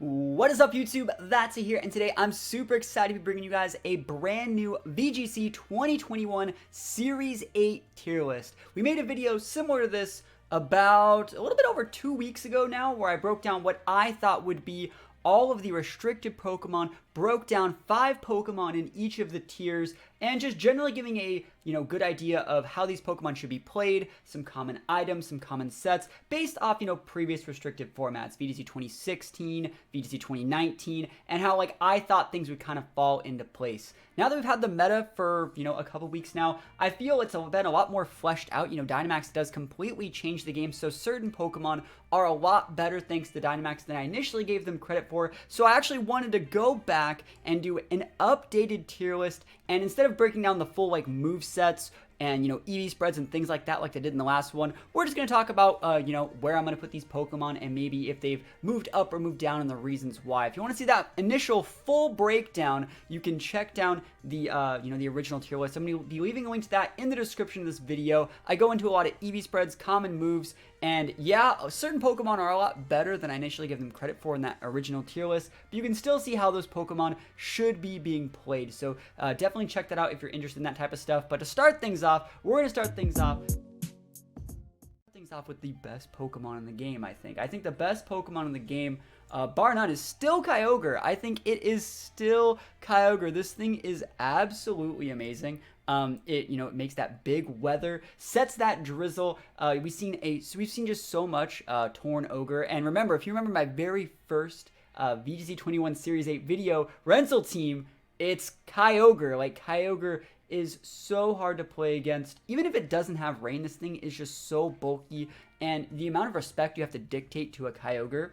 What is up, YouTube? That's here, and today I'm super excited to be bringing you guys a brand new VGC 2021 Series 8 tier list. We made a video similar to this about a little bit over 2 weeks ago now, where I broke down what I thought would be all of the restricted Pokemon, broke down 5 Pokemon in each of the tiers, and just generally giving a good idea of how these Pokemon should be played, some common items, some common sets, based off, previous restricted formats, VGC 2016, VGC 2019, and how, I thought things would kind of fall into place. Now that we've had the meta for, a couple weeks now, I feel it's been a lot more fleshed out. Dynamax does completely change the game, so certain Pokemon are a lot better thanks to Dynamax than I initially gave them credit for, so I actually wanted to go back and do an updated tier list, and instead of breaking down the full, move sets and, EV spreads and things like that like I did in the last one, we're just going to talk about, where I'm going to put these Pokemon and maybe if they've moved up or moved down and the reasons why. If you want to see that initial full breakdown, you can check down the, the original tier list. I'm going to be leaving a link to that in the description of this video. I go into a lot of EV spreads, common moves, and yeah, certain Pokemon are a lot better than I initially gave them credit for in that original tier list, but you can still see how those Pokemon should be being played. So definitely check that out if you're interested in that type of stuff. But to start things off, we're going to start things off with the best Pokemon in the game, I think. I think the best Pokemon in the game, bar none, is still Kyogre. I think it is still Kyogre. This thing is absolutely amazing. It makes that big weather, sets that drizzle. We've seen just so much Torn Ogre. And remember, if you remember my very first VGC 21 Series 8 video, Rental Team, it's Kyogre. Kyogre is so hard to play against. Even if it doesn't have rain, this thing is just so bulky, and the amount of respect you have to dictate to a Kyogre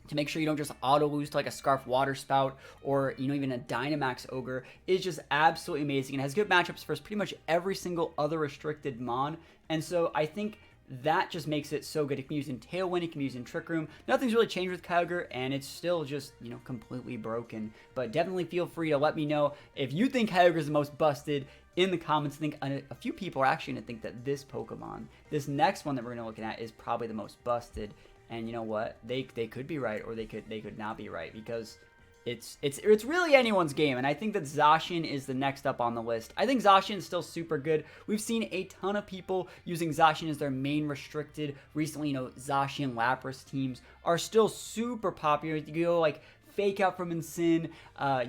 to make sure you don't just auto lose to a Scarf Water Spout or even a Dynamax Ogre is just absolutely amazing. It has good matchups for pretty much every single other restricted Mon, and so I think that just makes it so good. It can be used in Tailwind, it can be used in Trick Room. Nothing's really changed with Kyogre, and it's still just, completely broken. But definitely feel free to let me know if you think Kyogre is the most busted in the comments. I think a few people are actually going to think that this Pokemon, this next one that we're going to look at, is probably the most busted. And you know what? They could be right, or they could not be right, because it's really anyone's game, and I think that Zacian is the next up on the list. I think Zacian is still super good. We've seen a ton of people using Zacian as their main restricted. Recently, Zacian Lapras teams are still super popular. You go Fake Out from Incin,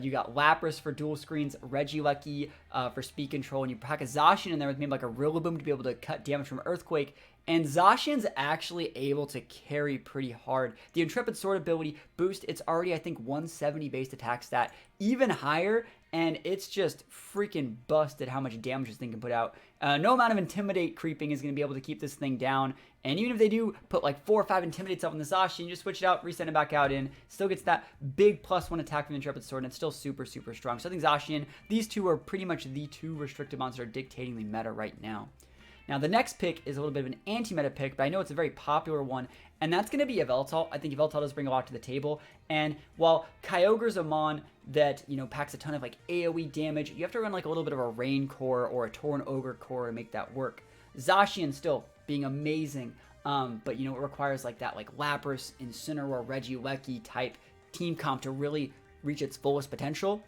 you got Lapras for dual screens, Regieleki for speed control, and you pack a Zacian in there with maybe a Rillaboom to be able to cut damage from Earthquake. And Zacian's actually able to carry pretty hard. The Intrepid Sword ability boost, it's already, I think, 170 base attack stat, even higher, and it's just freaking busted how much damage this thing can put out. No amount of Intimidate creeping is going to be able to keep this thing down, and even if they do put 4 or 5 Intimidates up on the Zacian, you just switch it out, reset it back out in, still gets that big +1 attack from the Intrepid Sword, and it's still super, super strong. So I think Zacian, these two are pretty much the two restricted monsters that are dictating the meta right now. Now, the next pick is a little bit of an anti-meta pick, but I know it's a very popular one, and that's going to be Yveltal. I think Yveltal does bring a lot to the table, and while Kyogre's a mon that, packs a ton of, AoE damage, you have to run, a little bit of a Rain Core or a Torn Ogre Core to make that work. Zacian still being amazing, but, it requires, that, Lapras, Incineroar, Regieleki type team comp to really reach its fullest potential.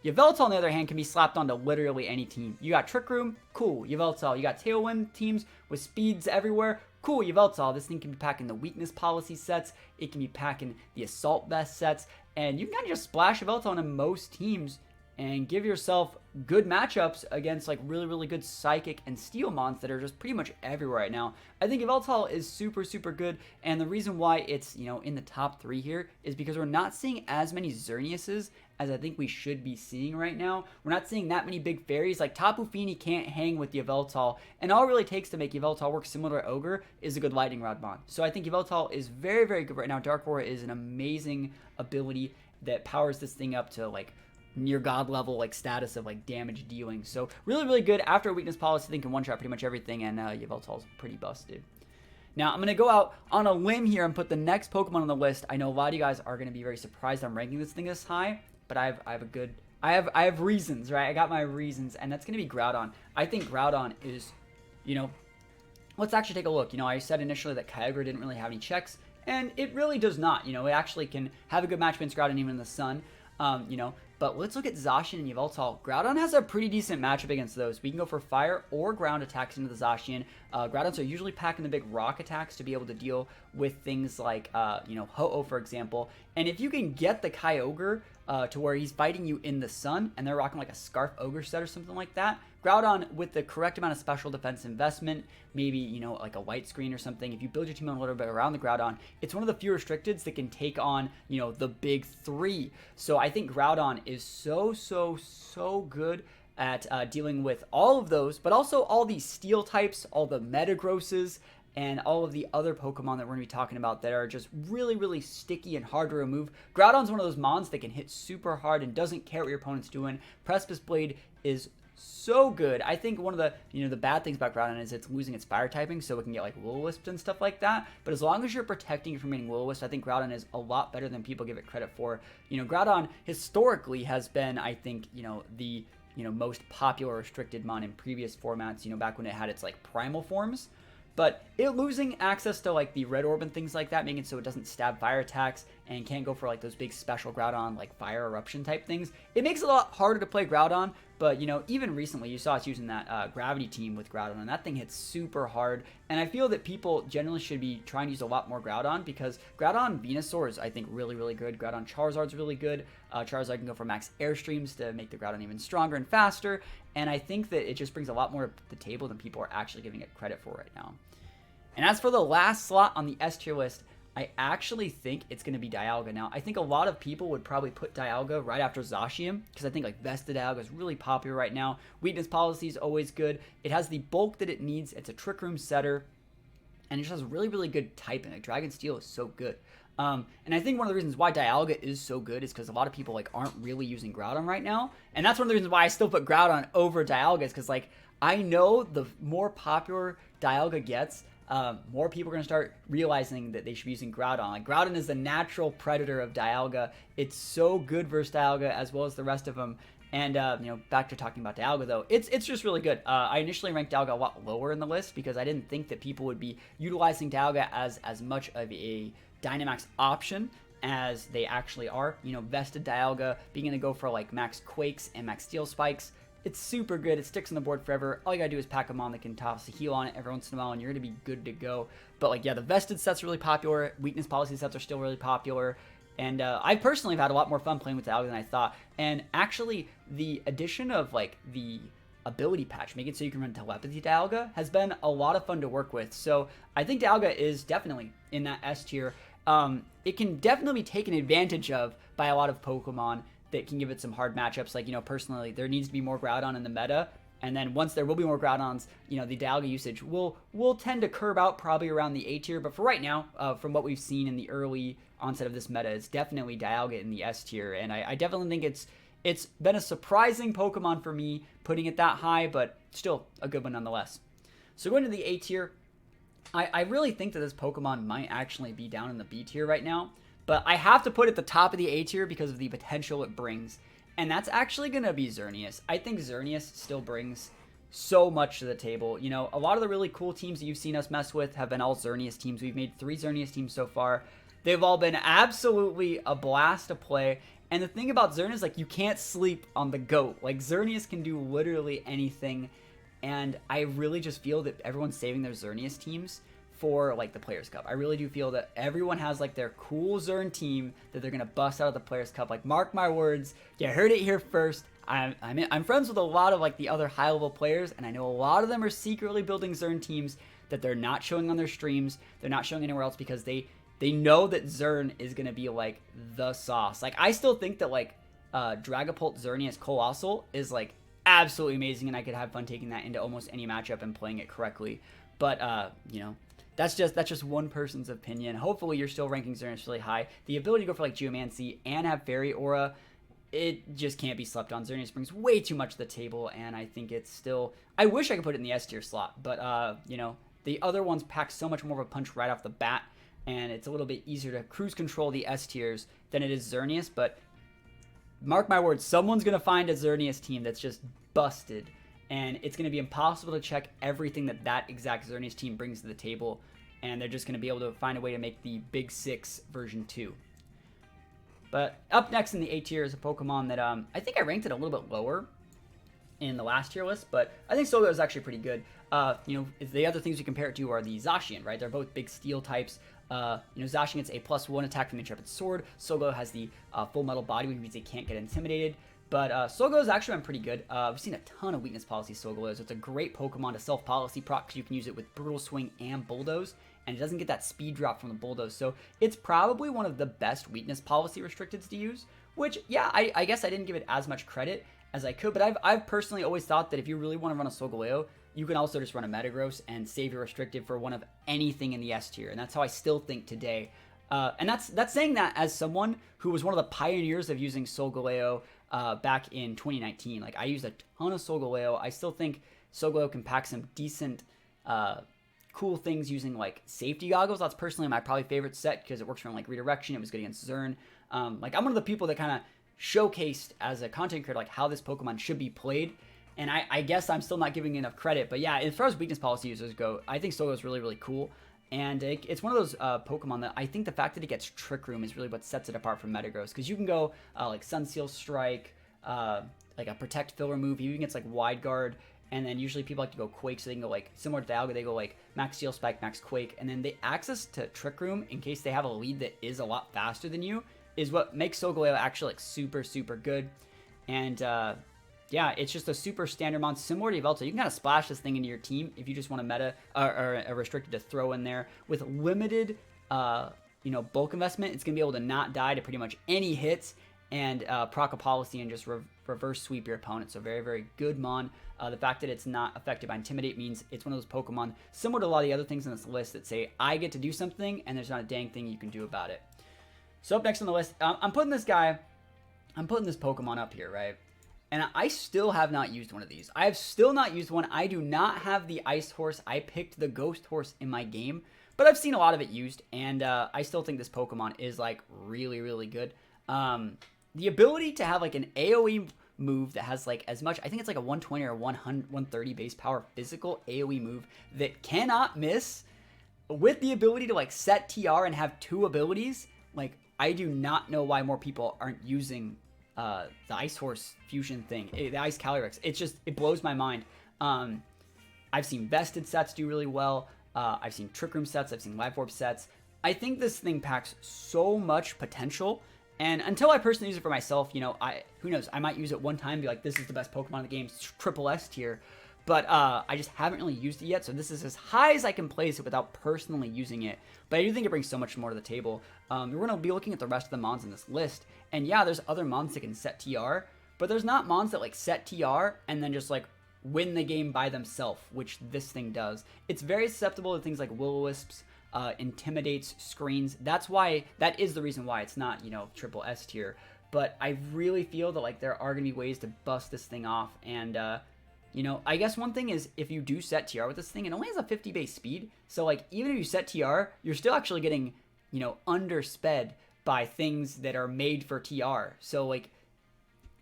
Yveltal, on the other hand, can be slapped onto literally any team. You got Trick Room, cool, Yveltal. You got Tailwind teams with speeds everywhere, cool, Yveltal. This thing can be packing the Weakness Policy sets, it can be packing the Assault Vest sets, and you can kind of just splash Yveltal onto most teams and give yourself good matchups against really, really good Psychic and Steel mons that are just pretty much everywhere right now. I think Yveltal is super, super good, and the reason why it's, in the top 3 here is because we're not seeing as many Xerneases as I think we should be seeing right now. We're not seeing that many big fairies. Tapu Fini can't hang with Yveltal, and all it really takes to make Yveltal work similar to Ogre is a good Lightning Rod mon. So I think Yveltal is very, very good right now. Dark Aura is an amazing ability that powers this thing up to near god level status of damage dealing. So really, really good. After a Weakness Policy, they can one-shot pretty much everything, and Yveltal's pretty busted. Now, I'm going to go out on a limb here and put the next Pokemon on the list. I know a lot of you guys are going to be very surprised I'm ranking this thing this high, but I have reasons, right? I got my reasons, and that's going to be Groudon. I think Groudon is, let's actually take a look. I said initially that Kyogre didn't really have any checks, and it really does not. You know, it actually can have a good match against Groudon even in the sun. You know, but let's look at Zacian and Yveltal. Groudon has a pretty decent matchup against those. We can go for fire or ground attacks into the Zacian. Groudons are usually packing the big rock attacks to be able to deal with things like, you know, Ho-Oh, for example. And if you can get the Kyogre to where he's fighting you in the sun, and they're rocking like a Scarf Ogre set or something like that, Groudon, with the correct amount of special defense investment, maybe, you know, like a white screen or something, if you build your team a little bit around the Groudon, it's one of the few restricteds that can take on, you know, the big three. So I think Groudon is so good at dealing with all of those, but also all these steel types, all the Metagrosses, and all of the other Pokemon that we're going to be talking about that are just really sticky and hard to remove. Groudon's one of those mons that can hit super hard and doesn't care what your opponent's doing. Precipice Blade is so good. I think one of the, you know, the bad things about Groudon is it's losing its fire typing, so it can get like Will-O-Wisp and stuff like that. But as long as you're protecting it from getting Will-O-Wisp, I think Groudon is a lot better than people give it credit for. You know, Groudon historically has been, I think, you know, the, you know, most popular restricted mon in previous formats, you know, back when it had its like primal forms. But it losing access to like the red orb and things like that, making it so it doesn't stab fire attacks and can't go for like those big special Groudon like fire eruption type things, it makes it a lot harder to play Groudon. But, you know, even recently you saw us using that gravity team with Groudon, and that thing hits super hard. And I feel that people generally should be trying to use a lot more Groudon, because Groudon Venusaur is, I think, really good. Groudon Charizard's really good. Charizard can go for max airstreams to make the Groudon even stronger and faster. And I think that it just brings a lot more to the table than people are actually giving it credit for right now. And as for the last slot on the S tier list, I actually think it's going to be Dialga. Now, I think a lot of people would probably put Dialga right after Zacian, because I think like Vested Dialga is really popular right now. Weakness Policy is always good. It has the bulk that it needs. It's a Trick Room setter, and it just has really good typing. Like Dragon Steel is so good. And I think one of the reasons why Dialga is so good is because a lot of people like aren't really using Groudon right now, and that's one of the reasons why I still put Groudon over Dialga, is because like I know the more popular Dialga gets, more people are going to start realizing that they should be using Groudon. Like, Groudon is the natural predator of Dialga. It's so good versus Dialga as well as the rest of them. And, you know, back to talking about Dialga, though, it's just really good. I initially ranked Dialga a lot lower in the list because I didn't think that people would be utilizing Dialga as much of a Dynamax option as they actually are. You know, Vested Dialga being going to go for, like, max Quakes and max Steel Spikes. It's super good. It sticks on the board forever. All you gotta do is pack a mon that can toss a heal on it every once in a while, and you're gonna be good to go. But like, yeah, the Vested set's really popular. Weakness Policy sets are still really popular. And I personally have had a lot more fun playing with Dialga than I thought. And actually, the addition of like the ability patch, making it so you can run Telepathy Dialga, has been a lot of fun to work with. So I think Dialga is definitely in that S tier. It can definitely be taken advantage of by a lot of Pokemon that can give it some hard matchups. Like, you know, personally, there needs to be more Groudon in the meta, and then once there will be more Groudons, you know, the Dialga usage will tend to curb out probably around the A tier. But for right now, from what we've seen in the early onset of this meta, it's definitely Dialga in the S tier, and I definitely think it's been a surprising Pokemon for me putting it that high, but still a good one nonetheless. So going to the A tier, I really think that this Pokemon might actually be down in the B tier right now. But I have to put it at the top of the A tier because of the potential it brings. And that's actually going to be Xerneas. I think Xerneas still brings so much to the table. You know, a lot of the really cool teams that you've seen us mess with have been all Xerneas teams. We've made 3 Xerneas teams so far. They've all been absolutely a blast to play. And the thing about Xerneas, like, you can't sleep on the GOAT. Like, Xerneas can do literally anything. And I really just feel that everyone's saving their Xerneas teams for like the Players Cup. I really do feel that everyone has like their cool Zern team that they're gonna bust out of the Players Cup. Like, mark my words, you heard it here first. I'm friends with a lot of like the other high level players, and I know a lot of them are secretly building Zern teams that they're not showing on their streams. They're not showing anywhere else because they know that Zern is gonna be like the sauce. Like, I still think that like Dragapult Xerneas Colossal is like absolutely amazing, and I could have fun taking that into almost any matchup and playing it correctly. But you know, that's just one person's opinion. Hopefully you're still ranking Xerneas really high. The ability to go for like Geomancy and have Fairy Aura, it just can't be slept on. Xerneas brings way too much to the table, and I think it's still, I wish I could put it in the S tier slot, but you know, the other ones pack so much more of a punch right off the bat, and it's a little bit easier to cruise control the S tiers than it is Xerneas. But mark my words, someone's gonna find a Xerneas team that's just busted, and it's going to be impossible to check everything that exact Xerneas team brings to the table. and they're just going to be able to find a way to make the Big 6 version 2. But up next in the A tier is a Pokemon that I think I ranked it a little bit lower in the last tier list, but I think Sogo is actually pretty good. The other things you compare it to are the Zacian, right? They're both big steel types. Zacian gets a +1 attack from the Intrepid Sword. Sogo has the full metal body, which means they can't get intimidated. But Sogo has actually been pretty good. We've seen a ton of weakness policy Sogo is. It's a great Pokemon to self-policy proc because you can use it with Brutal Swing and Bulldoze, and it doesn't get that speed drop from the Bulldoze. So it's probably one of the best weakness policy restricteds to use, which, yeah, I guess I didn't give it as much credit as I could, but I've personally always thought that if you really want to run a Solgaleo, you can also just run a Metagross and save your restricted for one of anything in the S tier, and that's how I still think today. And that's saying that as someone who was one of the pioneers of using Solgaleo back in 2019. Like, I used a ton of Solgaleo. I still think Solgaleo can pack some decent, cool things using, like, safety goggles. That's personally my probably favorite set because it works from, like, redirection. It was good against Zern. Like, I'm one of the people that kind of showcased as a content creator, like, how this Pokemon should be played. And I guess I'm still not giving enough credit. But yeah, as far as weakness policy users go, I think Sogo is really, really cool. And it's one of those Pokemon that I think the fact that it gets Trick Room is really what sets it apart from Metagross. Because you can go like Sunseal Strike, like a Protect Filler move. You can get like Wide Guard. And then usually people like to go Quake, so they can go like, similar to Dialga, they go like Max Steel Spike, Max Quake. And then the access to Trick Room, in case they have a lead that is a lot faster than you, is what makes Solgaleo actually like super, super good. And yeah, it's just a super standard mon, similar to Yveltal. You can kind of splash this thing into your team if you just want a meta or a restricted to throw in there. With limited, bulk investment, it's going to be able to not die to pretty much any hits and proc a policy and just reverse sweep your opponent. So very, very good mon. The fact that it's not affected by Intimidate means it's one of those Pokemon, similar to a lot of the other things in this list, that say, I get to do something and there's not a dang thing you can do about it. So up next on the list, I'm putting this Pokemon up here, right? And I still have not used one of these. I have still not used one. I do not have the Ice Horse. I picked the Ghost Horse in my game, but I've seen a lot of it used, and I still think this Pokemon is like really, really good. The ability to have like an AoE move that has like as much, I think it's like a 120 or 130 base power physical AoE move that cannot miss, with the ability to like set TR and have 2 abilities. Like, I do not know why more people aren't using the Ice Horse fusion thing, the Icecalirax. It blows my mind. I've seen vested sets do really well. I've seen Trick Room sets. I've seen Life Orb sets. I think this thing packs so much potential. And until I personally use it for myself, who knows? I might use it one time and be like, this is the best Pokemon in the game, triple S tier. But I just haven't really used it yet, so this is as high as I can place it without personally using it. But I do think it brings so much more to the table. We're going to be looking at the rest of the mons in this list. And yeah, there's other mons that can set TR, but there's not mons that like set TR and then just like win the game by themselves, which this thing does. It's very susceptible to things like Will-O-Wisps, Intimidates, Screens. That is the reason why it's not, triple S tier. But I really feel that like there are going to be ways to bust this thing off. And, I guess one thing is if you do set TR with this thing, it only has a 50 base speed. So like even if you set TR, you're still actually getting, undersped by things that are made for TR. So like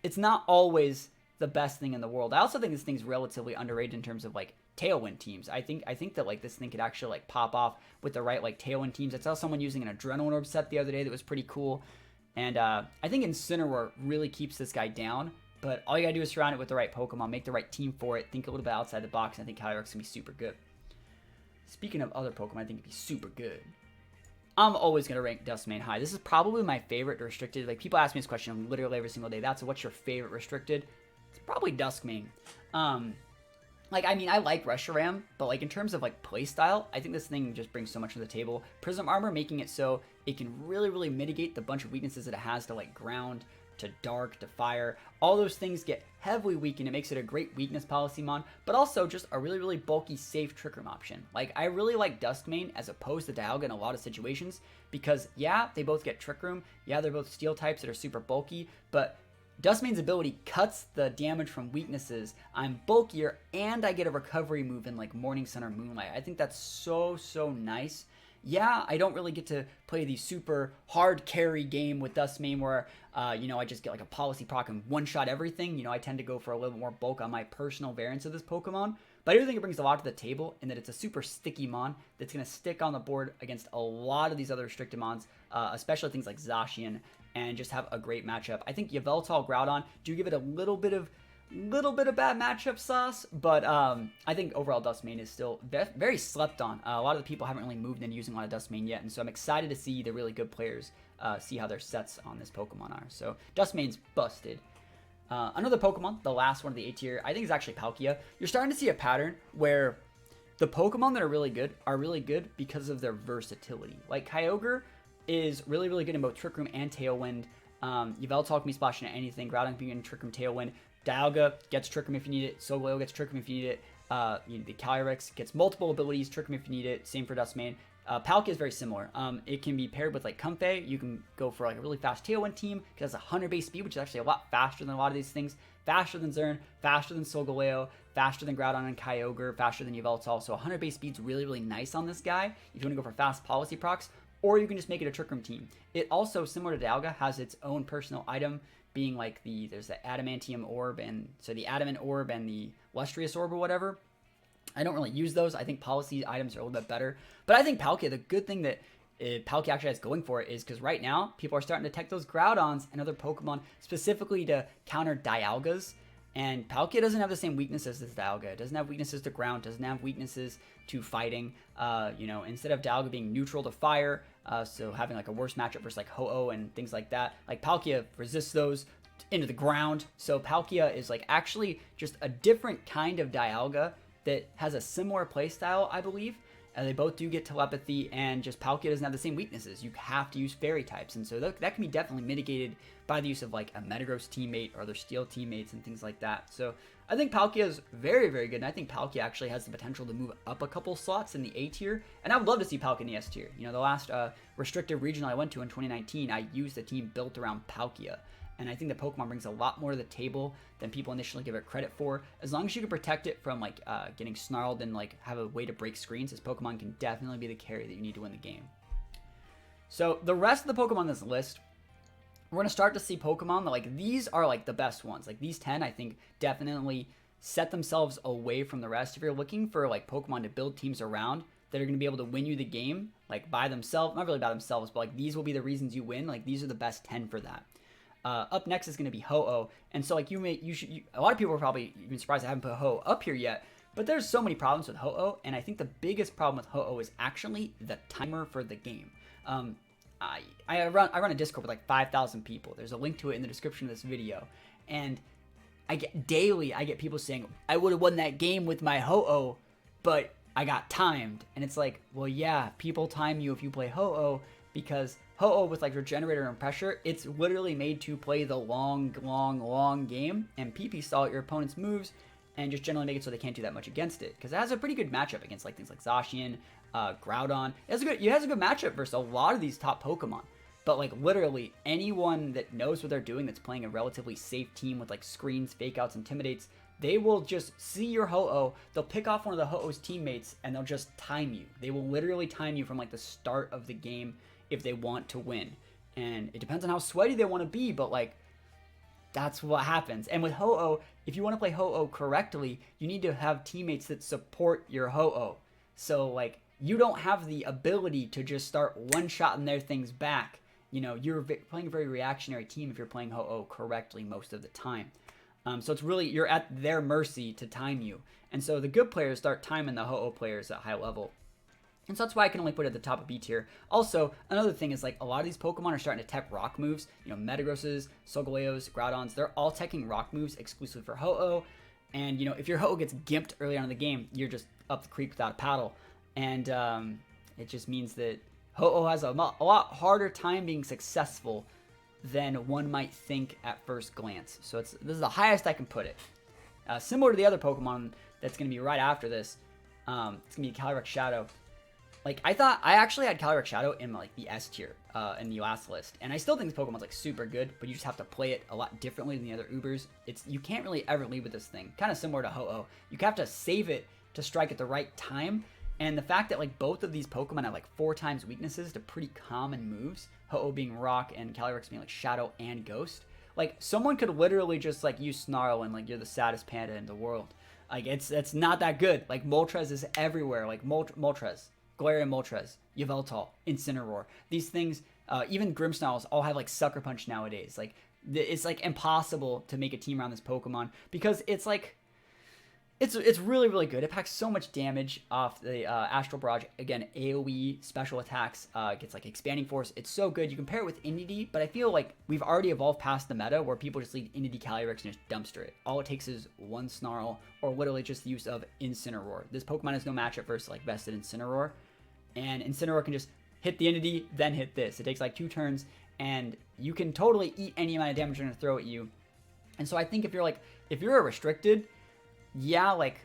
it's not always the best thing in the world. I also think this thing's relatively underrated in terms of like Tailwind teams. I think that like this thing could actually like pop off with the right like Tailwind teams. I saw someone using an Adrenaline Orb set the other day that was pretty cool. And I think Incineroar really keeps this guy down. But all you gotta do is surround it with the right Pokemon, make the right team for it, think a little bit outside the box, and I think Caloric can be super good. Speaking of other Pokemon, I think it'd be super good. I'm always gonna rank Dustmain high. This is probably my favorite restricted. Like, people ask me this question literally every single day. That's what's your favorite restricted? It's probably Duskmane. I like Reshiram, but like in terms of like playstyle, I think this thing just brings so much to the table. Prism Armor making it so it can really, really mitigate the bunch of weaknesses that it has to like ground, to dark, to fire. All those things get heavily weakened. It makes it a great weakness policy mon, but also just a really, really bulky, safe Trick Room option. Like, I really like Duskmane as opposed to Dialga in a lot of situations because, yeah, they both get Trick Room. Yeah, they're both steel types that are super bulky, but Dustmane's ability cuts the damage from weaknesses. I'm bulkier, and I get a recovery move in, like, Morning Sun or Moonlight. I think that's so, so nice. Yeah, I don't really get to play the super hard carry game with Dustmain where, I just get like a policy proc and one-shot everything. I tend to go for a little bit more bulk on my personal variants of this Pokemon. But I do think it brings a lot to the table in that it's a super sticky mon that's going to stick on the board against a lot of these other restricted mons, especially things like Zacian, and just have a great matchup. I think Yveltal, Groudon do give it a little bit of bad matchup sauce, but I think overall Dustmain is still very slept on. A lot of the people haven't really moved into using a lot of Dustmain yet, and so I'm excited to see the really good players see how their sets on this Pokemon are. So Dustmain's busted. Another Pokemon, the last one of the A tier, I think is actually Palkia. You're starting to see a pattern where the Pokemon that are really good because of their versatility. Like Kyogre is really good in both Trick Room and Tailwind. Yveltal can be splashing at anything. Groudon can be in Trick Room, Tailwind. Dialga gets Trick Room if you need it. Sogo gets Trick Room if you need it. The Caloric gets multiple abilities, Trick Room if you need it. Same for Dustmain. Palkia is very similar. It can be paired with like Comfey. You can go for like a really fast Tailwind team because it has 100 base speed, which is actually a lot faster than a lot of these things. Faster than Zern, faster than Solgaleo, faster than Groudon and Kyogre, faster than Yveltal. So 100 base speed's really nice on this guy if you want to go for fast policy procs, or you can just make it a Trick Room team. It also, similar to Dialga, has its own personal item, being like there's the Adamantium Orb, and so the Adamant Orb and the Lustrous Orb or whatever. I don't really use those. I think policy items are a little bit better. But I think Palkia, the good thing that Palkia actually has going for it is because right now, people are starting to tech those Groudons and other Pokemon specifically to counter Dialgas. And Palkia doesn't have the same weaknesses as Dialga. It doesn't have weaknesses to ground, doesn't have weaknesses to fighting. Instead of Dialga being neutral to fire, so having like a worse matchup versus like Ho-Oh and things like that, like Palkia resists those into the ground. So Palkia is like actually just a different kind of Dialga that has a similar playstyle, I believe. They both do get telepathy, and just Palkia doesn't have the same weaknesses. You have to use fairy types, and so that can be definitely mitigated by the use of like a Metagross teammate or their steel teammates and things like that. So I think Palkia is very good, and I think Palkia actually has the potential to move up a couple slots in the A tier, and I would love to see Palkia in the S tier. You know, the last restricted regional I went to in 2019, I used a team built around Palkia. And I think the Pokemon brings a lot more to the table than people initially give it credit for. As long as you can protect it from like getting snarled and like have a way to break screens, this Pokemon can definitely be the carry that you need to win the game. So the rest of the Pokemon on this list, we're going to start to see Pokemon that like these are like the best ones. Like these 10, I think, definitely set themselves away from the rest. If you're looking for like Pokemon to build teams around that are going to be able to win you the game, like by themselves, not really by themselves, but like these will be the reasons you win. Like these are the best 10 for that. Up next is going to be Ho-Oh, and so like a lot of people are probably even surprised I haven't put Ho-Oh up here yet, but there's so many problems with Ho-Oh, and I think the biggest problem with Ho-Oh is actually the timer for the game. I run a Discord with like 5,000 people. There's a link to it in the description of this video, and I get people saying I would have won that game with my Ho-Oh, but I got timed, and it's like, well, yeah, people time you if you play Ho-Oh, because Ho-Oh with like Regenerator and Pressure, it's literally made to play the long game and PP stall your opponent's moves and just generally make it so they can't do that much against it. Because it has a pretty good matchup against like things like Zacian, Groudon. It has a good matchup versus a lot of these top Pokemon. But like literally anyone that knows what they're doing that's playing a relatively safe team with like screens, fake outs, intimidates, they will just see your Ho-Oh, they'll pick off one of the Ho-Oh's teammates, and they'll just time you. They will literally time you from like the start of the game if they want to win. And it depends on how sweaty they want to be, but like that's what happens. And with Ho-Oh, if you want to play Ho-Oh correctly, you need to have teammates that support your Ho-Oh. So like you don't have the ability to just start one-shotting their things back. You know, you're playing a very reactionary team if you're playing Ho-Oh correctly most of the time. So it's really, you're at their mercy to time you. And so the good players start timing the Ho-Oh players at high level. And so that's why I can only put it at the top of B tier. Also, another thing is like a lot of these Pokemon are starting to tech rock moves. You know, Metagrosses, Solgaleos, Groudons, they're all teching rock moves exclusively for Ho-Oh. And, you know, if your Ho-Oh gets gimped early on in the game, you're just up the creek without a paddle. And it just means that Ho-Oh has a lot harder time being successful than one might think at first glance. So this is the highest I can put it. Similar to the other Pokemon that's going to be right after this, it's going to be Calyrex Shadow. Like, I actually had Calyrex Shadow in like the S tier in the last list, and I still think this Pokemon's like super good, but you just have to play it a lot differently than the other Ubers. You can't really ever lead with this thing. Kind of similar to Ho-Oh. You have to save it to strike at the right time, and the fact that like both of these Pokemon have like 4 times weaknesses to pretty common moves, Ho-Oh being Rock and Calyrex being like Shadow and Ghost, like someone could literally just like use Snarl and like you're the saddest panda in the world. Like, it's not that good. Like, Moltres is everywhere. Like, Moltres, Galarian Moltres, Yveltal, Incineroar. These things, even Grimmsnarls all have, like, Sucker Punch nowadays. Like, it's, like, impossible to make a team around this Pokemon because it's, like, it's really, really good. It packs so much damage off the Astral Barrage. Again, AoE special attacks, gets like Expanding Force. It's so good. You compare it with Indeedee, but I feel like we've already evolved past the meta where people just leave Indeedee Calyrex and just dumpster it. All it takes is one Snarl or literally just the use of Incineroar. This Pokemon has no matchup versus like vested Incineroar, and Incineroar can just hit the Indeedee, then hit this. It takes like 2 turns, and you can totally eat any amount of damage they're going to throw at you. And so I think if you're a restricted, yeah, like,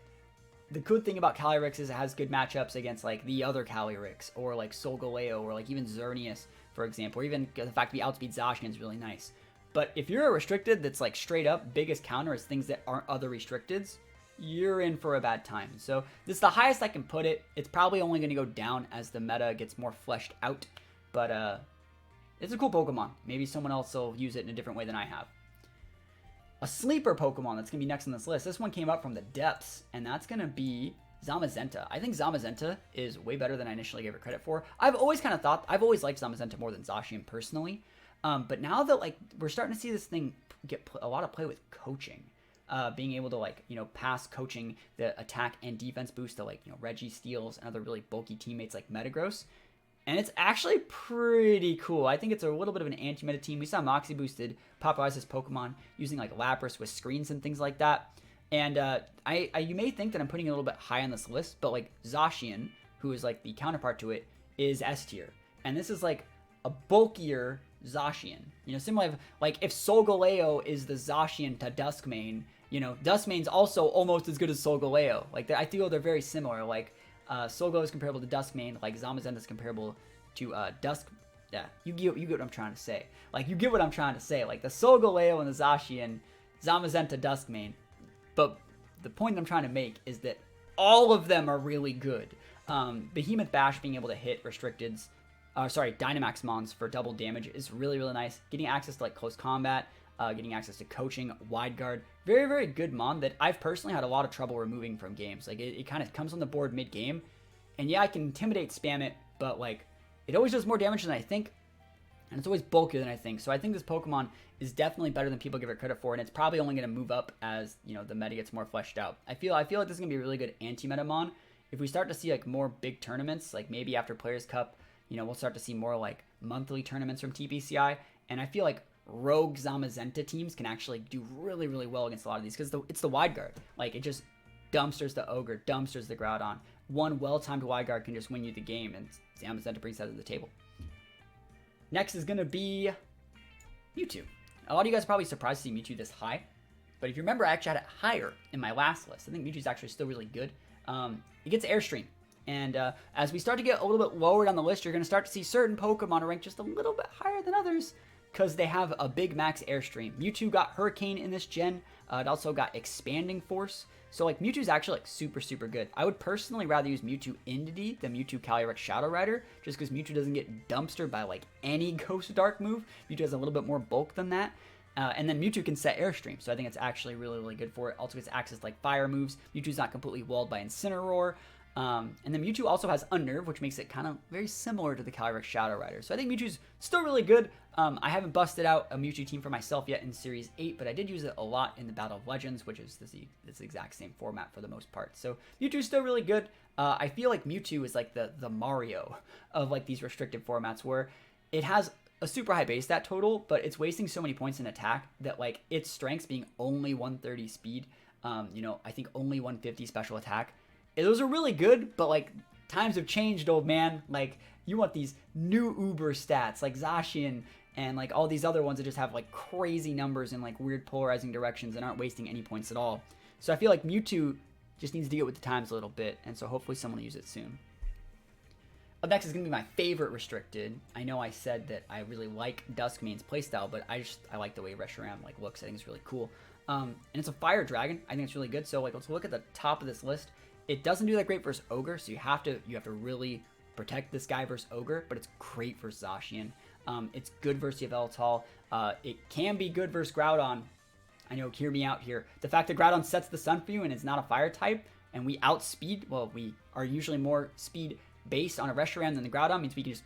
the good thing about Calyrex is it has good matchups against, like, the other Calyrex, or, like, Solgaleo, or, like, even Xerneas, for example, or even the fact that we outspeed Zacian is really nice. But if you're a restricted that's, like, straight up biggest counter is things that aren't other restricteds, you're in for a bad time. So this is the highest I can put it. It's probably only going to go down as the meta gets more fleshed out, but it's a cool Pokemon. Maybe someone else will use it in a different way than I have. A sleeper Pokemon that's going to be next on this list. This one came up from the depths, and that's going to be Zamazenta. I think Zamazenta is way better than I initially gave it credit for. I've always liked Zamazenta more than Zacian personally, but now that like we're starting to see this thing get a lot of play with coaching, being able to like, you know, pass coaching the attack and defense boost to like, you know, Registeels and other really bulky teammates like Metagross. And it's actually pretty cool. I think it's a little bit of an anti-meta team. We saw Moxie Boosted popularize this Pokemon using like Lapras with screens and things like that. And you may think that I'm putting it a little bit high on this list, but like Zacian, who is like the counterpart to it, is S tier. And this is like a bulkier Zacian. You know, similar like if Solgaleo is the Zacian to Dustmain, you know, Dustmain's also almost as good as Solgaleo. Like I feel they're very similar. Like Sogo is comparable to Duskmane, like Zamazenta is comparable to Dusk. Yeah, you get what I'm trying to say. Like, you get what I'm trying to say. Like, the Solgaleo and the Zacian, Zamazenta, Duskmane. But the point I'm trying to make is that all of them are really good. Behemoth Bash being able to hit restricteds, Dynamax Mons for double damage is really, really nice. Getting access to, like, close combat, getting access to coaching, wide guard. Very, very good mon that I've personally had a lot of trouble removing from games. Like, it kind of comes on the board mid-game, and yeah, I can intimidate, spam it, but, like, it always does more damage than I think, and it's always bulkier than I think. So I think this Pokemon is definitely better than people give it credit for, and it's probably only going to move up as, you know, the meta gets more fleshed out. I feel like this is going to be a really good anti-meta mon. If we start to see, like, more big tournaments, like maybe after Players' Cup, you know, we'll start to see more, like, monthly tournaments from TPCI, and I feel like Rogue Zamazenta teams can actually do really, really well against a lot of these, because it's the wide guard. Like, it just dumpsters the Ogre, dumpsters the Groudon. One well-timed wide guard can just win you the game, and Zamazenta brings that to the table. Next is going to be Mewtwo. A lot of you guys are probably surprised to see Mewtwo this high, but if you remember, I actually had it higher in my last list. I think Mewtwo's actually still really good. It gets Airstream, and as we start to get a little bit lower down the list, you're going to start to see certain Pokemon ranked just a little bit higher than others, because they have a big max Airstream. Mewtwo got Hurricane in this gen. It also got Expanding Force. So, like, Mewtwo's actually, like, super, super good. I would personally rather use Mewtwo Indeedee than Mewtwo Calyrex Shadow Rider, just because Mewtwo doesn't get dumpstered by, like, any Ghost Dark move. Mewtwo has a little bit more bulk than that. And then Mewtwo can set Airstream, so I think it's actually really, really good for it. Also gets access to, like, fire moves. Mewtwo's not completely walled by Incineroar. And then Mewtwo also has Unnerve, which makes it kind of very similar to the Calyrex Shadow Rider. So I think Mewtwo's still really good. I haven't busted out a Mewtwo team for myself yet in Series 8, but I did use it a lot in the Battle of Legends, which is this exact same format for the most part. So Mewtwo's still really good. I feel like Mewtwo is like the Mario of like these restricted formats, where it has a super high base stat total, but it's wasting so many points in attack that like its strengths being only 130 speed, you know, I think only 150 special attack. Those are really good, but like times have changed, old man. Like you want these new uber stats like Zacian and like all these other ones that just have like crazy numbers in like weird polarizing directions and aren't wasting any points at all. So I feel like Mewtwo just needs to get with the times a little bit, and so hopefully someone will use it soon. Up next is going to be my favorite restricted. I know I said that I really like Duskmane's playstyle, but I like the way Reshiram like looks. I think it's really cool. And it's a fire dragon. I think it's really good. So like let's look at the top of this list. It doesn't do that great versus Ogre, so you have to really protect this guy versus Ogre, but it's great versus Zacian. It's good versus Yveltal. It can be good versus Groudon. I know, hear me out here. The fact that Groudon sets the sun for you and is not a fire type, and we outspeed, well, we are usually more speed based on a Reshiram than the Groudon, means we can just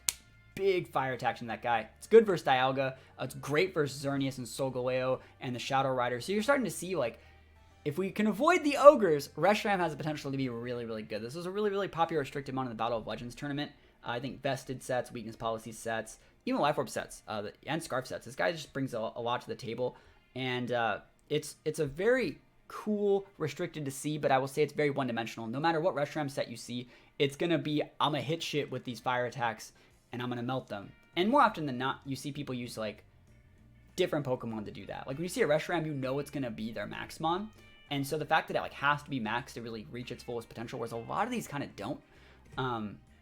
big fire attacks from that guy. It's good versus Dialga. It's great versus Xerneas and Solgaleo and the Shadow Rider. So you're starting to see, like, if we can avoid the Ogres, Reshiram has the potential to be really, really good. This was a really, really popular restricted mon in the Battle of Legends tournament. I think vested sets, weakness policy sets, even life orb sets, and scarf sets. This guy just brings a lot to the table, and it's a very cool restricted to see, but I will say it's very one-dimensional. No matter what Reshiram set you see, it's gonna be, I'm gonna hit shit with these fire attacks, and I'm gonna melt them. And more often than not, you see people use like different Pokemon to do that. Like when you see a Reshiram, you know it's gonna be their Maxmon. And so the fact that it like has to be maxed to really reach its fullest potential, whereas a lot of these kind of don't,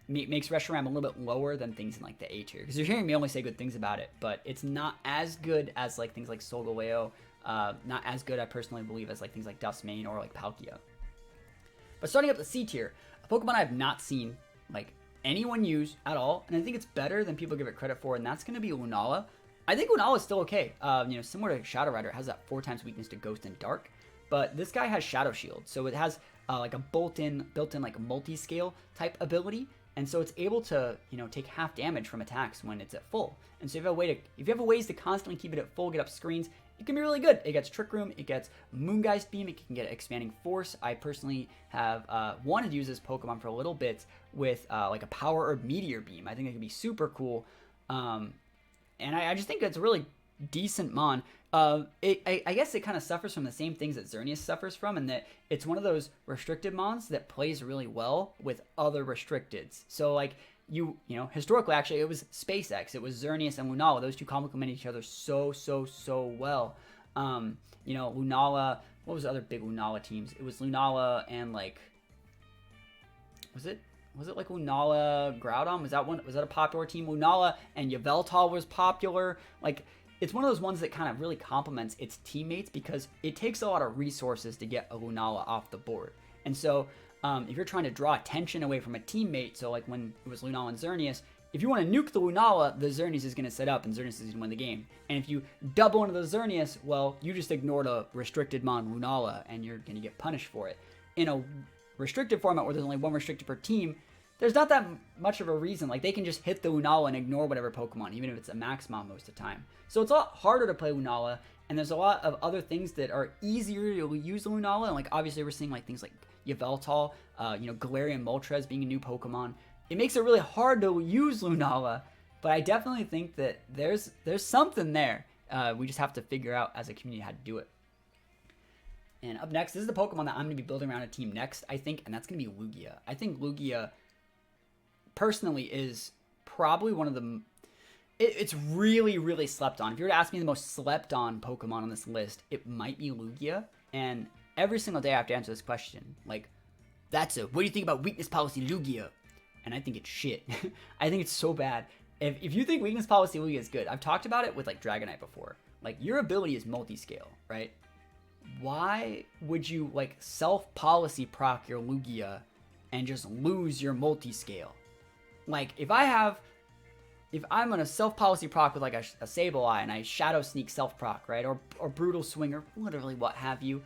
makes Reshiram a little bit lower than things in like the A tier. Because you're hearing me only say good things about it, but it's not as good as like things like Solgaleo, not as good, I personally believe, as like things like Dustmain or like Palkia. But starting up the C tier, a Pokemon I have not seen like anyone use at all, and I think it's better than people give it credit for, and that's going to be Lunala. I think Lunala is still okay. Similar to Shadow Rider, it has that 4x weakness to Ghost and Dark. But this guy has Shadow Shield, so it has like a built-in like multi-scale type ability, and so it's able to take half damage from attacks when it's at full. And so if you have ways to constantly keep it at full, get up screens, it can be really good. It gets Trick Room, it gets Moongeist Beam, it can get Expanding Force. I personally have wanted to use this Pokemon for a little bit with like a Power Herb Meteor Beam. I think it could be super cool, and I just think it's a really decent mon. I guess it kind of suffers from the same things that Xerneas suffers from, in that it's one of those restricted mons that plays really well with other restricteds. So like historically, actually, it was SpaceX, it was Xerneas and Lunala. Those two complement each other so well. Lunala, what was the other big Lunala teams? It was Lunala and like, was it like Lunala Groudon? Was that a popular team? Lunala and Yveltal was popular. Like, it's one of those ones that kind of really complements its teammates, because it takes a lot of resources to get a Lunala off the board. And so if you're trying to draw attention away from a teammate, so like when it was Lunala and Xerneas, if you want to nuke the Lunala, the Xerneas is going to set up and Xerneas is going to win the game. And if you double into the Xerneas, well, you just ignored a restricted mon Lunala and you're going to get punished for it. In a restricted format where there's only one restricted per team, there's not that much of a reason. Like, they can just hit the Lunala and ignore whatever Pokemon, even if it's a Maxmon most of the time. So it's a lot harder to play Lunala, and there's a lot of other things that are easier to use Lunala. And like, obviously we're seeing like things like Yveltal, Galarian Moltres being a new Pokemon. It makes it really hard to use Lunala, but I definitely think that there's something there. We just have to figure out as a community how to do it. And up next, this is the Pokemon that I'm going to be building around a team next, I think, and that's going to be Lugia. I think Lugia, personally, is probably one of the... It's really, really slept on. If you were to ask me the most slept on Pokemon on this list, it might be Lugia. And every single day I have to answer this question. Like, what do you think about weakness policy Lugia? And I think it's shit. I think it's so bad. If you think weakness policy Lugia is good, I've talked about it with like Dragonite before. Like, your ability is multi-scale, right? Why would you like self-policy proc your Lugia and just lose your multi-scale? Like, if I'm gonna self-policy proc with like a Sableye and I Shadow Sneak self-proc, right? Or Brutal Swing, or literally what have you,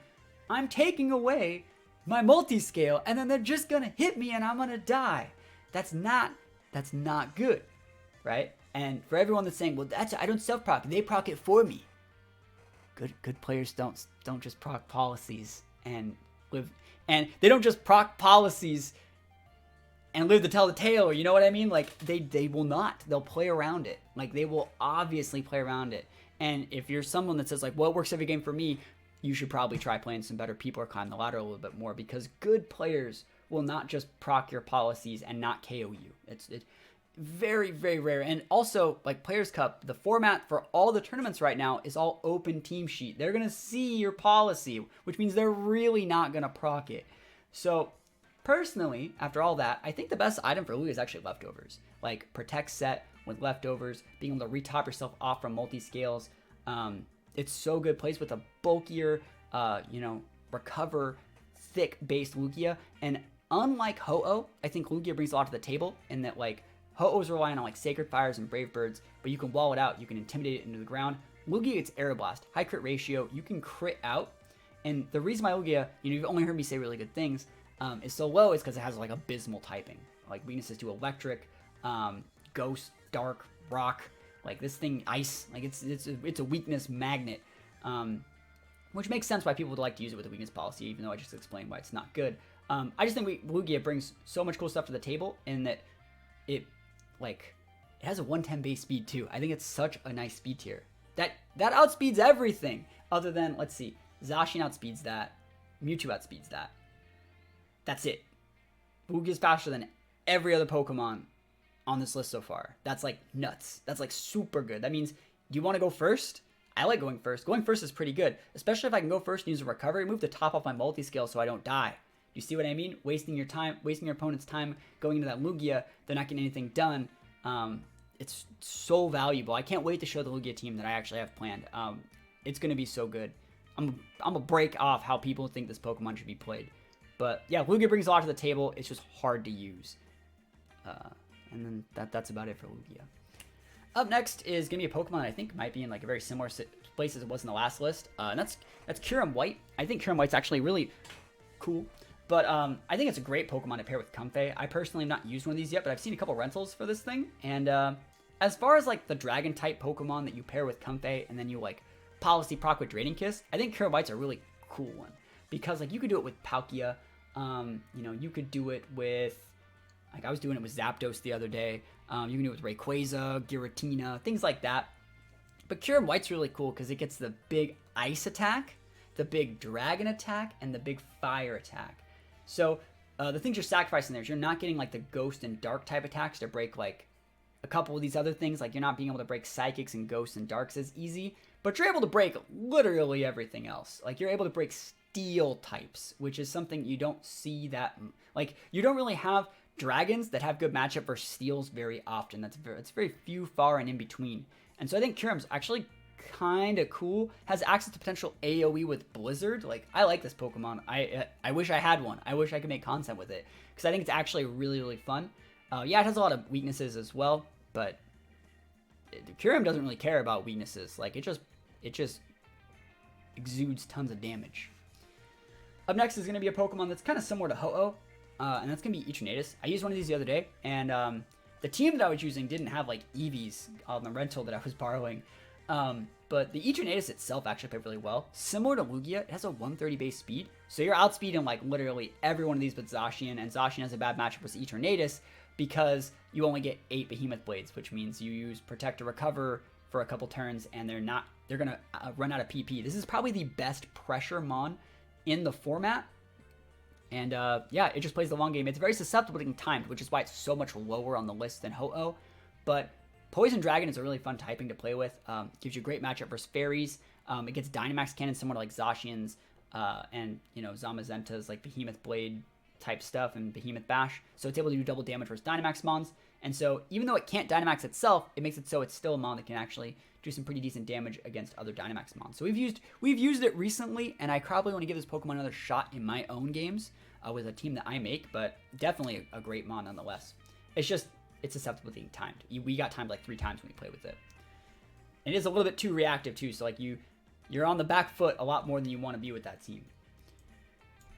I'm taking away my multi-scale, and then they're just gonna hit me and I'm gonna die. That's not good, right? And for everyone that's saying, well, I don't self-proc, they proc it for me. Good players don't just proc policies and live, and they don't just proc policies and live to tell the tale, you know what I mean? Like, they will not. They'll play around it. Like, they will obviously play around it. And if you're someone that says, like, well, it works every game for me, you should probably try playing some better people or climb the ladder a little bit more, because good players will not just proc your policies and not KO you. It's very, very rare. And also, like, Players Cup, the format for all the tournaments right now is all open team sheet. They're going to see your policy, which means they're really not going to proc it. So, personally, after all that, I think the best item for Lugia is actually Leftovers. Like, Protect set with Leftovers, being able to retop yourself off from multi-scales. It's so good. Plays with a bulkier, recover thick-based Lugia. And unlike Ho-Oh, I think Lugia brings a lot to the table in that, like, Ho-Oh's relying on like Sacred Fires and Brave Birds, but you can wall it out, you can intimidate it into the ground. Lugia gets Aeroblast, high crit ratio, you can crit out. And the reason why Lugia, you've only heard me say really good things, is so low is because it has like abysmal typing. Like weaknesses to electric, ghost, dark, rock. Like this thing, ice. Like it's a weakness magnet. Which makes sense why people would like to use it with a weakness policy, even though I just explained why it's not good. I just think Lugia brings so much cool stuff to the table in that it has a 110 base speed too. I think it's such a nice speed tier. That outspeeds everything other than, let's see, Zacian outspeeds that, Mewtwo outspeeds that. That's it. Lugia's faster than every other Pokemon on this list so far. That's like nuts. That's like super good. That means, do you want to go first? I like going first. Going first is pretty good, especially if I can go first and use a recovery, move the top off my multi-scale so I don't die. You see what I mean? Wasting your time, wasting your opponent's time going into that Lugia, they're not getting anything done. It's so valuable. I can't wait to show the Lugia team that I actually have planned. It's going to be so good. I'm going to break off how people think this Pokemon should be played. But yeah, Lugia brings a lot to the table. It's just hard to use. And then that's about it for Lugia. Up next is going to be a Pokemon I think might be in like a very similar place as it was in the last list. And that's Kyurem White. I think Kyurem White's actually really cool. But I think it's a great Pokemon to pair with Comfey. I personally have not used one of these yet, but I've seen a couple rentals for this thing. And as far as like the dragon type Pokemon that you pair with Comfey and then you like policy proc with Draining Kiss, I think Kyurem White's a really cool one. Because like you could do it with Palkia. You could do it with, like I was doing it with Zapdos the other day. You can do it with Rayquaza, Giratina, things like that. But Kyurem White's really cool because it gets the big ice attack, the big dragon attack, and the big fire attack. So the things you're sacrificing there is you're not getting like the ghost and dark type attacks to break like a couple of these other things. Like you're not being able to break psychics and ghosts and darks as easy, but you're able to break literally everything else. Like you're able to break steel types, which is something you don't see that, like you don't really have dragons that have good matchup for steels very often. It's very few, far, and in between. And so I think Kyurem's actually kind of cool. Has access to potential AoE with Blizzard. Like I like this Pokemon. I wish I had one. I wish I could make content with it because I think it's actually really, really fun. Yeah, it has a lot of weaknesses as well, but Kyurem doesn't really care about weaknesses. Like it just exudes tons of damage. Up next is going to be a Pokemon that's kind of similar to Ho-Oh, and that's going to be Ichinitas. I used one of these the other day, and the team that I was using didn't have like EVs on the rental that I was borrowing. But the Ichinitas itself actually played really well. Similar to Lugia, it has a 130 base speed. So you're outspeeding like literally every one of these but Zacian, and Zacian has a bad matchup with Eternatus because you only get 8 Behemoth Blades, which means you use Protect or Recover for a couple turns, and they're gonna run out of PP. This is probably the best pressure mon in the format. And yeah, it just plays the long game. It's very susceptible to getting timed, which is why it's so much lower on the list than Ho-Oh. But Poison Dragon is a really fun typing to play with. Gives you a great matchup versus fairies. It gets Dynamax Cannon similar to like Zacian's and Zamazenta's like Behemoth Blade type stuff and Behemoth Bash. So it's able to do double damage versus Dynamax mons. And so even though it can't Dynamax itself, it makes it so it's still a mon that can actually do some pretty decent damage against other Dynamax mons. So we've used it recently, and I probably want to give this Pokemon another shot in my own games with a team that I make, but definitely a great mon nonetheless. It's susceptible to being timed. We got timed like 3 times when we played with it. It is a little bit too reactive too, so like you're on the back foot a lot more than you want to be with that team.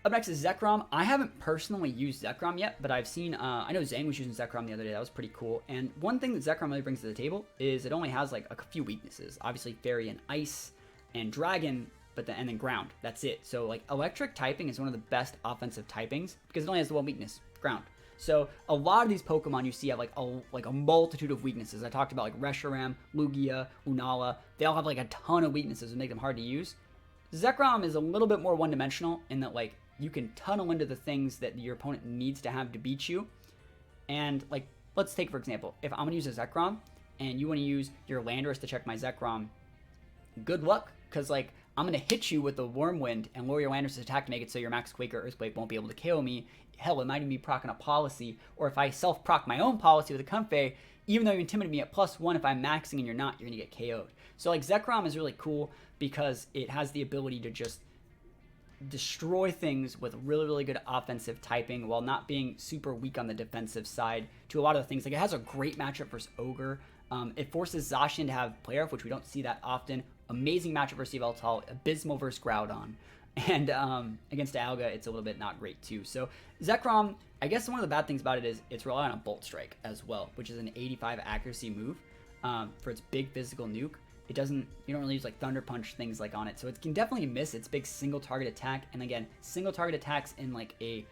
Up next is Zekrom. I haven't personally used Zekrom yet, but I've seen, I know Zang was using Zekrom the other day. That was pretty cool. And one thing that Zekrom really brings to the table is it only has like a few weaknesses. Obviously Fairy and Ice and Dragon, and then Ground. That's it. So like Electric typing is one of the best offensive typings because it only has the one weakness, Ground. So a lot of these Pokemon you see have like a multitude of weaknesses. I talked about like Reshiram, Lugia, Lunala. They all have like a ton of weaknesses that make them hard to use. Zekrom is a little bit more one-dimensional in that like you can tunnel into the things that your opponent needs to have to beat you. And like, let's take for example, if I'm going to use a Zekrom and you want to use your Landorus to check my Zekrom, good luck, because like I'm going to hit you with the Wormwind and lower your Landorus' attack to make it so your Max Quake or Earthquake won't be able to KO me. Hell, it might even be proccing a Policy, or if I self-proc my own Policy with a Comfey, even though you intimidate me at +1, if I'm maxing and you're not, you're going to get KO'd. So like Zekrom is really cool because it has the ability to just destroy things with really, really good offensive typing while not being super weak on the defensive side to a lot of the things. Like it has a great matchup versus Ogre. It forces Zacian to have Play Rough, which we don't see that often. amazing matchup versus Yveltal, abysmal versus Groudon. And against Dialga, it's a little bit not great too. So Zekrom, I guess one of the bad things about it is it's relying on Bolt Strike as well, which is an 85 accuracy move for its big physical nuke. It doesn't, you don't really use like Thunder Punch things like on it, so it can definitely miss its big single target attack. And again, single target attacks in like a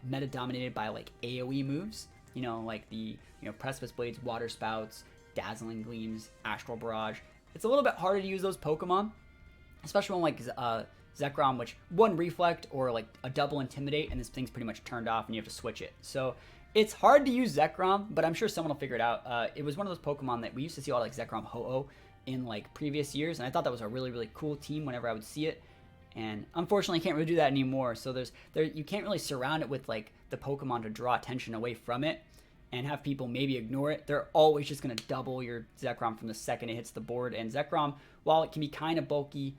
meta dominated by like AoE moves, you know, like the Precipice Blades, Water Spouts, Dazzling Gleams, Astral Barrage. It's a little bit harder to use those Pokemon, especially when like Zekrom, which one Reflect or like a double Intimidate, and this thing's pretty much turned off and you have to switch it. So it's hard to use Zekrom, but I'm sure someone will figure it out. It was one of those Pokemon that we used to see all like Zekrom Ho-Oh in like previous years, and I thought that was a really, really cool team whenever I would see it. And unfortunately, you can't really do that anymore. So you can't really surround it with like the Pokemon to draw attention away from it and have people maybe ignore it. They're always just going to double your Zekrom from the second it hits the board. And Zekrom, while it can be kind of bulky,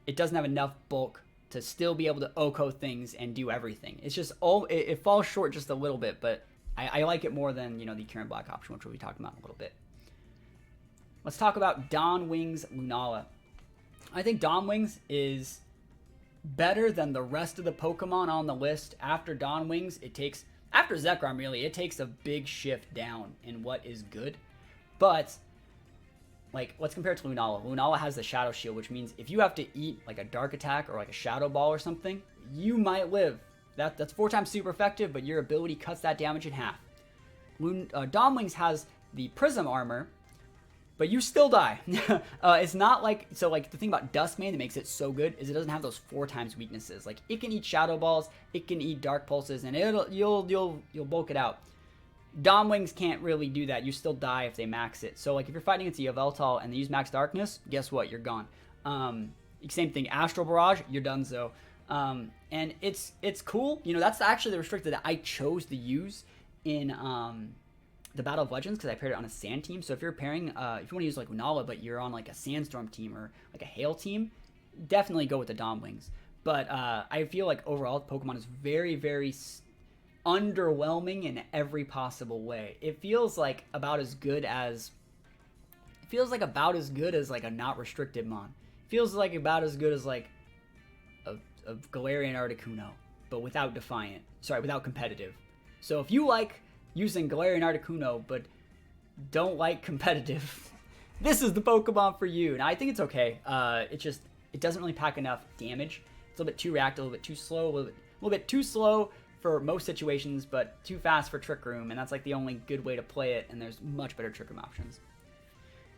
it doesn't have enough bulk to still be able to OHKO things and do everything. It's just it falls short just a little bit, but I like it more than the Kieran Black option, which we'll be talking about in a little bit. Let's talk about Domwings Lunala. I think Domwings is better than the rest of the Pokemon on the list. After Domwings, after Zekrom really, it takes a big shift down in what is good. But like, let's compare it to Lunala. Lunala has the Shadow Shield, which means if you have to eat like a Dark Attack or like a Shadow Ball or something, you might live. That's 4 times super effective, but your ability cuts that damage in half. Domwings has the Prism Armor, but you still die. It's not like, so like the thing about Dustmain that makes it so good is it doesn't have those 4 times weaknesses. Like it can eat Shadow Balls, it can eat Dark Pulses, and you'll bulk it out. Domwings can't really do that. You still die if they max it. So like if you're fighting against the Yveltal and they use Max Darkness, guess what? You're gone. Same thing, Astral Barrage, you're donezo. And it's cool. That's actually the restricted that I chose to use in the Battle of Legends because I paired it on a Sand team. So if you're pairing, if you want to use like Lunala, but you're on like a Sandstorm team or like a Hail team, definitely go with the Domwings. But I feel like overall Pokemon is very, very underwhelming in every possible way. It feels like about as good as like a not restricted mon. It feels like about as good as like a Galarian Articuno, but without Defiant. Without competitive. So if you like using Galarian Articuno but don't like competitive, this is the Pokemon for you. And I think it's okay. It doesn't really pack enough damage. It's a little bit too reactive, a little bit too slow, a little bit too slow for most situations, but too fast for Trick Room, and that's like the only good way to play it, and there's much better Trick Room options.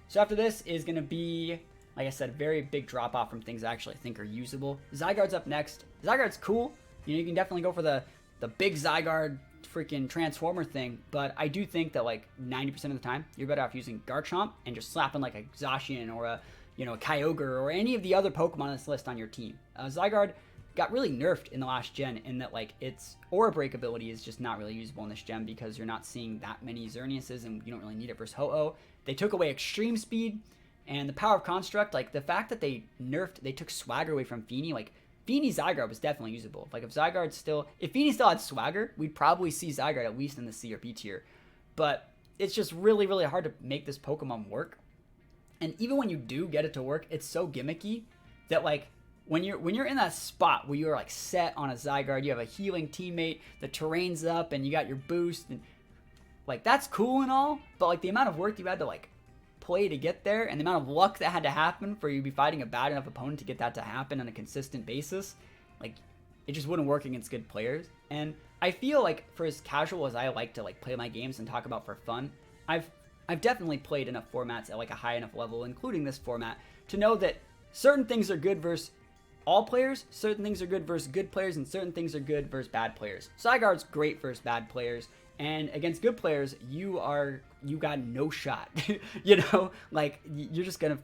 So after this is going to be, like I said, very big drop off from things I actually think are usable. Zygarde's up next. Zygarde's cool. You can definitely go for the big Zygarde freaking transformer thing, but I do think that like 90% of the time you're better off using Garchomp and just slapping like a Zacian or a Kyogre or any of the other Pokemon on this list on your team. Zygarde got really nerfed in the last gen in that like its Aura Break ability is just not really usable in this gen because you're not seeing that many Xerneases and you don't really need it versus Ho-Oh. They took away Extreme Speed and the Power of Construct. Like the fact that they took Swagger away from Feeny, like Feeney Zygarde was definitely usable. Like if Feeny still had Swagger, we'd probably see Zygarde at least in the C or B tier. But it's just really, really hard to make this Pokemon work. And even when you do get it to work, it's so gimmicky that like when you're in that spot where you're like set on a Zygarde, you have a healing teammate, the terrain's up, and you got your boost, and like that's cool and all, but like the amount of work you had to like play to get there, and the amount of luck that had to happen for you to be fighting a bad enough opponent to get that to happen on a consistent basis, like it just wouldn't work against good players. And I feel like for as casual as I like to like play my games and talk about for fun, I've definitely played enough formats at like a high enough level, including this format, to know that certain things are good versus all players, certain things are good versus good players, and certain things are good versus bad players. Zygarde's great versus bad players, and against good players, you got no shot. Like you're gonna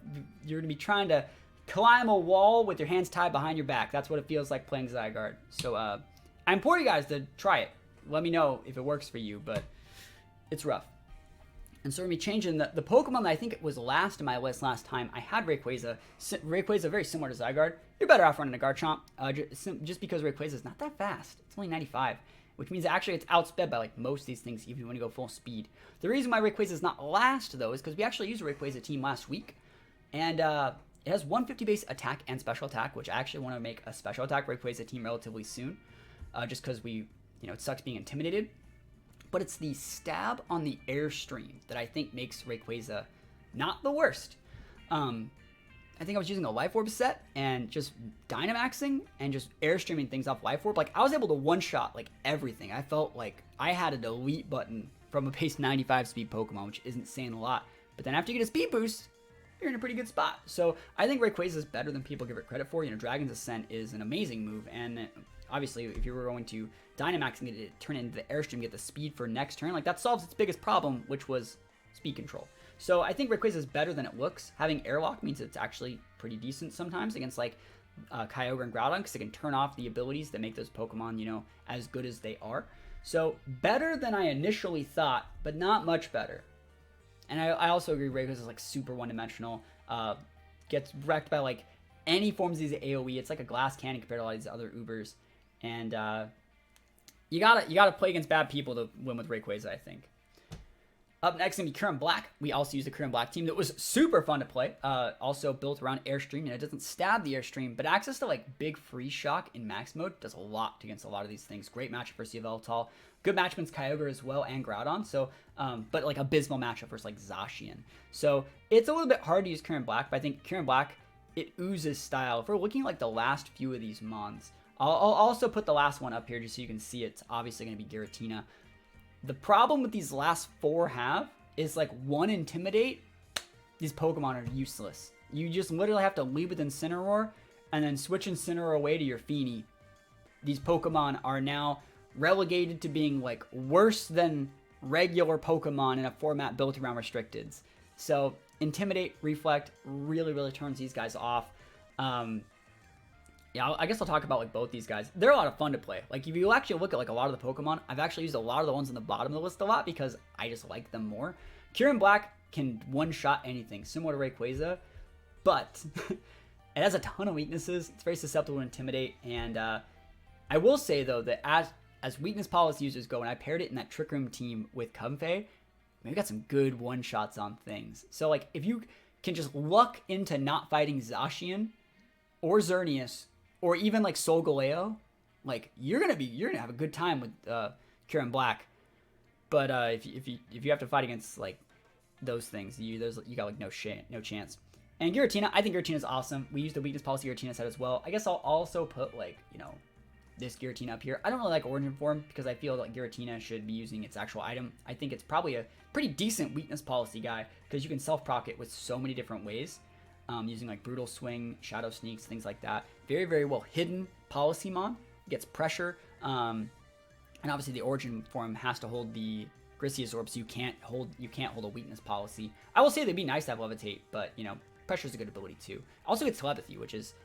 be trying to climb a wall with your hands tied behind your back. That's what it feels like playing Zygarde. So I implore you guys to try it. Let me know if it works for you, but it's rough. And so we're going to be changing the Pokemon that I think was last in my list last time. I had Rayquaza. Rayquaza very similar to Zygarde. You're better off running a Garchomp just because Rayquaza is not that fast. It's only 95, which means actually it's outsped by like most of these things even when you go full speed. The reason why Rayquaza is not last though is because we actually used a Rayquaza team last week, and It has 150 base attack and special attack, which I actually want to make a special attack Rayquaza team relatively soon, just because it sucks being intimidated. But it's the stab on the airstream that I think makes Rayquaza not the worst. I think I was using a Life Orb set and just Dynamaxing and just airstreaming things off Life Orb. Like, I was able to one-shot, like, everything. I felt like I had a delete button from a base 95 speed Pokemon, which isn't saying a lot. But then after you get a speed boost, you're in a pretty good spot. So I think Rayquaza is better than people give it credit for. Dragon's Ascent is an amazing move, and obviously if you were going to Dynamax and get it turn into the airstream, get the speed for next turn, like, that solves its biggest problem, which was speed control. So I think Rayquaza is better than it looks. Having Airlock means it's actually pretty decent sometimes against, like, Kyogre and Groudon, because it can turn off the abilities that make those Pokemon, as good as they are. So better than I initially thought, but not much better. And I also agree Rayquaza is, like, super one-dimensional. Gets wrecked by, like, any forms of these AoE. It's like a glass cannon compared to a lot of these other Ubers. And you gotta play against bad people to win with Rayquaza, I think. Up next is going to be Current Black. We also used the Current Black team that was super fun to play. Also built around Airstream, and it doesn't stab the Airstream, but access to, like, big Freeze Shock in max mode does a lot against a lot of these things. Great matchup for Yveltal. Good matchup against Kyogre as well and Groudon. So, but, like, abysmal matchup versus, like, Zacian. So it's a little bit hard to use Current Black, but I think Current Black, it oozes style. If we're looking at, like, the last few of these mons, I'll also put the last one up here just so you can see it's obviously going to be Giratina. The problem with these last 4 have is, like, 1 Intimidate. These Pokemon are useless. You just literally have to lead with Incineroar and then switch Incineroar away to your Feeny. These Pokemon are now relegated to being, like, worse than regular Pokemon in a format built around Restricteds. So Intimidate, Reflect really, really turns these guys off. Yeah, I guess I'll talk about, like, both these guys. They're a lot of fun to play. Like, if you actually look at, like, a lot of the Pokemon, I've actually used a lot of the ones on the bottom of the list a lot because I just like them more. Current Black can one-shot anything, similar to Rayquaza, but it has a ton of weaknesses. It's very susceptible to Intimidate, and I will say, though, that as weakness policy users go, and I paired it in that Trick Room team with Comfey, we got some good one-shots on things. So, like, if you can just luck into not fighting Zacian or Xerneas, or even, like, Solgaleo, like, you're gonna have a good time with Current Black. But if you have to fight against, like, those things, you got, like, no chance. And Giratina, I think Giratina is awesome. We used the weakness policy Giratina set as well. I guess I'll also put, like, this Giratina up here. I don't really like Origin Form because I feel like Giratina should be using its actual item. I think it's probably a pretty decent weakness policy guy because you can self-proc it with so many different ways. Using, like, Brutal Swing, Shadow Sneaks, things like that. Very, very well hidden policy mon. Gets pressure. And obviously the Origin form has to hold the Grisiazorb, so you can't hold a weakness policy. I will say they'd be nice to have Levitate, but, pressure is a good ability too. Also gets Telepathy, which is,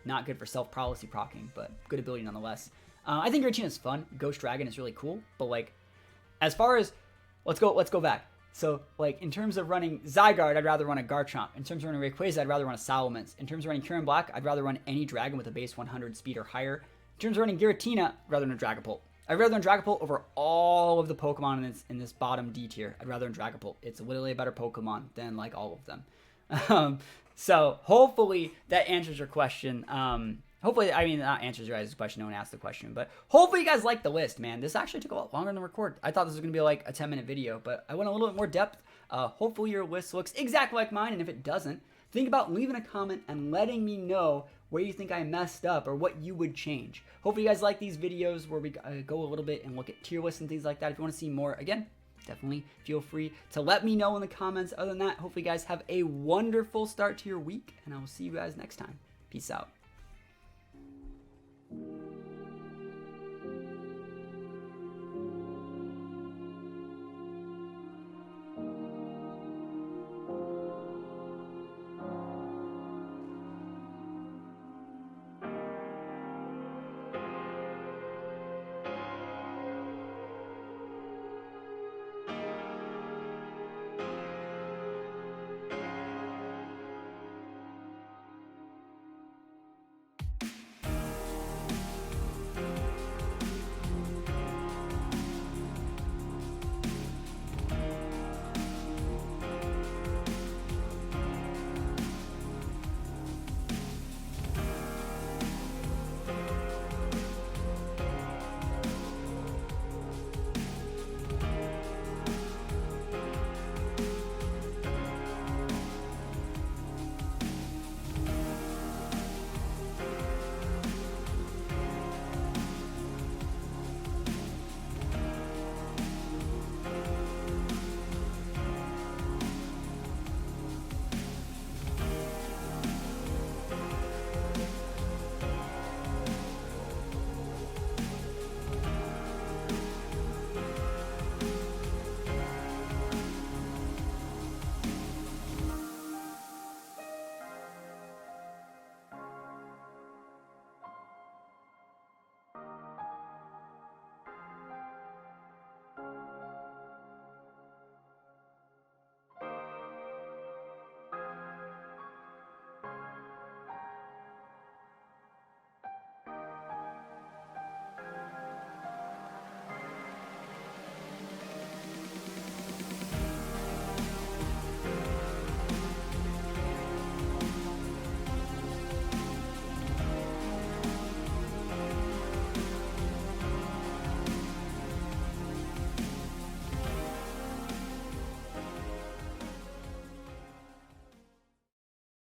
not good for self-policy procking, but good ability nonetheless. I think Giratina is fun. Ghost Dragon is really cool, but, like, as far as, let's go back. So, like, in terms of running Zygarde, I'd rather run a Garchomp. In terms of running Rayquaza, I'd rather run a Salamence. In terms of running Current Black, I'd rather run any dragon with a base 100 speed or higher. In terms of running Giratina, I'd rather run Dragapult. I'd rather run Dragapult over all of the Pokemon in this bottom D tier. I'd rather run Dragapult. It's literally a better Pokemon than, like, all of them. So, hopefully, that answers your question. Hopefully, I mean, not answers your guys' question, no one asked the question, but hopefully you guys like the list, man. This actually took a lot longer than record. I thought this was going to be like a 10-minute video, but I went a little bit more depth. Hopefully your list looks exactly like mine, and if it doesn't, think about leaving a comment and letting me know where you think I messed up or what you would change. Hopefully you guys like these videos where we go a little bit and look at tier lists and things like that. If you want to see more, again, definitely feel free to let me know in the comments. Other than that, hopefully you guys have a wonderful start to your week, and I will see you guys next time. Peace out.